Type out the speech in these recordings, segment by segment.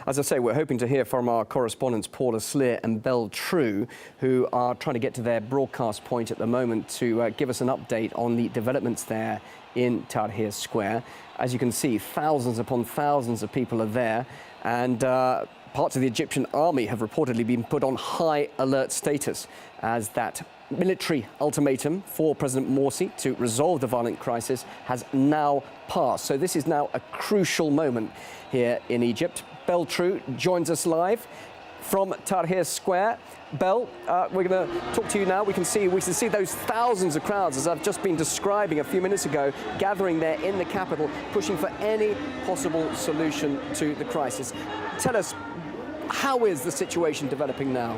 As I say, we're hoping to hear from our correspondents Paula Sleer and Belle True, who are trying to get to their broadcast point at the moment to give us an update on the developments there in Tahrir Square. As you can see, thousands upon thousands of people are there, and parts of the Egyptian army have reportedly been put on high alert status as that military ultimatum for President Morsi to resolve the violent crisis has now passed. So this is now a crucial moment here in Egypt. Belle True joins us live from Tahrir Square. Belle, we're going to talk to you now. We can see those thousands of crowds, as I've just been describing a few minutes ago, gathering there in the capital, pushing for any possible solution to the crisis. Tell us, how is the situation developing now?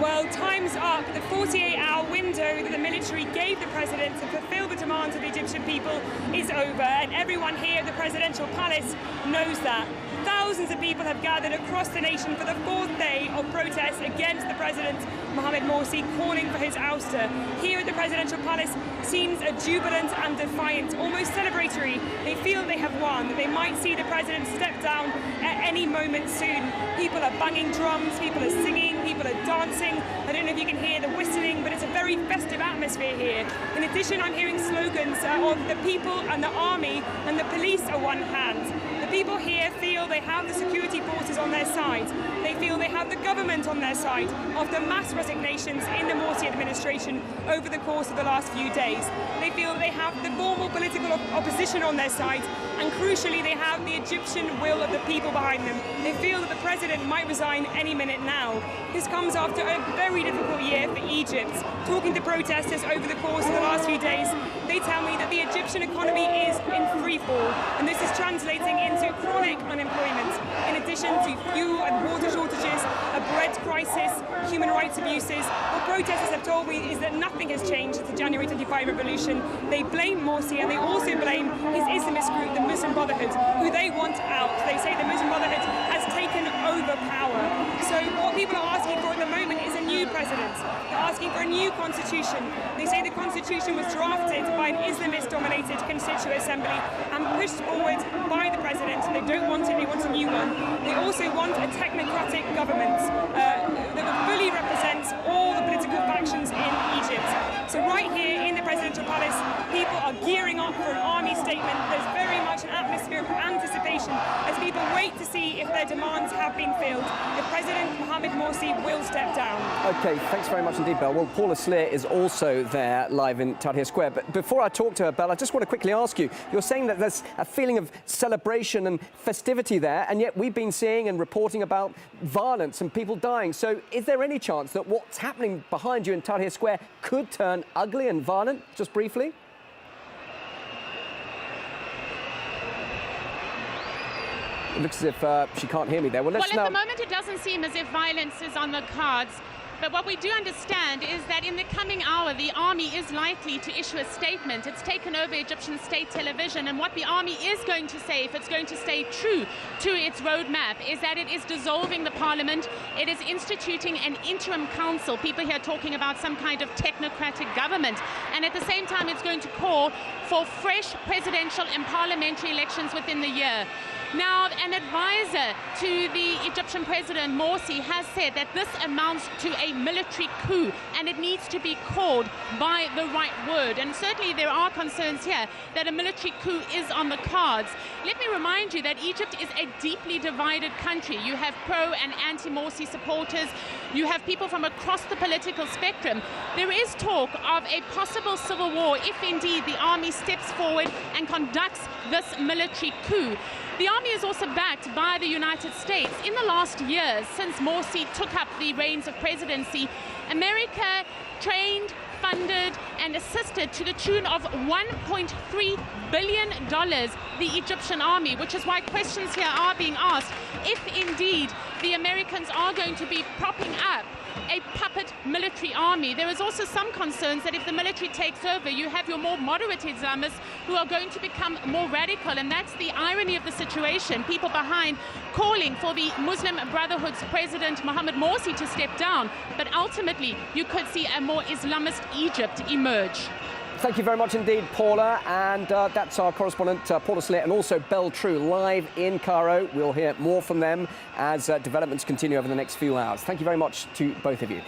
Well, time's up. The 48-hour window that the military gave the president to fulfill the demands of the Egyptian people is over, and everyone here at the presidential palace knows that. Thousands of people have gathered across the nation for the fourth day of protests against the president, Mohamed Morsi, calling for his ouster. Here at the presidential palace seems jubilant and defiant, almost celebratory. They feel they have won, that they might see the president step down at any moment soon. People are banging drums, people are singing, people are dancing. I don't know if you can hear the whistling, but it's a very festive atmosphere here. In addition, I'm hearing slogans of the people and the army and the police are one hand. The people here feel they have the security forces on their side. They feel they have the government on their side after mass resignations in the Morsi administration over the course of the last few days. They feel they have the formal political opposition on their side, and crucially, they have the Egyptian will of the people behind them. They feel that the president might resign any minute now. This comes after a very difficult year for Egypt. Talking to protesters over the course of the last few days, they tell me that the Egyptian economy is in free fall, and this is translating into chronic unemployment, in addition to fuel and water shortages, a bread crisis, human rights abuses. What protesters have told me is that nothing has changed since the January 25 revolution. They blame Morsi, and they also blame his Islamist group, the Muslim Brotherhood, who they want out. They say the Muslim Brotherhood has taken over power. So what people are asking for at the moment is a new president. They're asking for a new constitution. They say the constitution was drafted by an Islamist-dominated constituent assembly and pushed forward by the president. They don't want it, they want a new one. They also want a technocratic government that fully represents all the political factions in Egypt. So right here in the presidential palace, people are gearing up for an army statement. There's very much an atmosphere of anticipation as people wait to see if their demands have been filled. The President Mohamed Morsi will step down. OK, thanks very much indeed, Belle. Well, Paula Sleer is also there live in Tahrir Square. But before I talk to her, Belle, I just want to quickly ask you, you're saying that there's a feeling of celebration and festivity there, and yet we've been seeing and reporting about violence and people dying. So is there any chance that what's happening behind you in Tahrir Square could turn ugly and violent, just briefly? It looks as if she can't hear me there. Well, at the moment, it doesn't seem as if violence is on the cards. But what we do understand is that in the coming hour, the army is likely to issue a statement. It's taken over Egyptian state television, and what the army is going to say, if it's going to stay true to its roadmap, is that it is dissolving the parliament. It is instituting an interim council. People here talking about some kind of technocratic government. And at the same time, it's going to call for fresh presidential and parliamentary elections within the year. Now, an advisor to the Egyptian president, Morsi, has said that this amounts to a military coup, and it needs to be called by the right word. And certainly there are concerns here that a military coup is on the cards. Let me remind you that Egypt is a deeply divided country. You have pro and anti-Morsi supporters. You have people from across the political spectrum. There is talk of a possible civil war if indeed the army steps forward and conducts this military coup. The army is also backed by the United States. In the last years, since Morsi took up the reins of presidency, America trained, funded and assisted to the tune of $1.3 billion the Egyptian army, which is why questions here are being asked if indeed the Americans are going to be propping up a puppet military army. There is also some concerns that if the military takes over, you have your more moderate Islamists who are going to become more radical, and that's the irony of the situation. People behind calling for the Muslim Brotherhood's president Mohamed Morsi to step down, but ultimately you could see a more Islamist Egypt emerge. Thank you very much indeed, Paula. And that's our correspondent, Paula Slit, and also Belle True, live in Cairo. We'll hear more from them as developments continue over the next few hours. Thank you very much to both of you.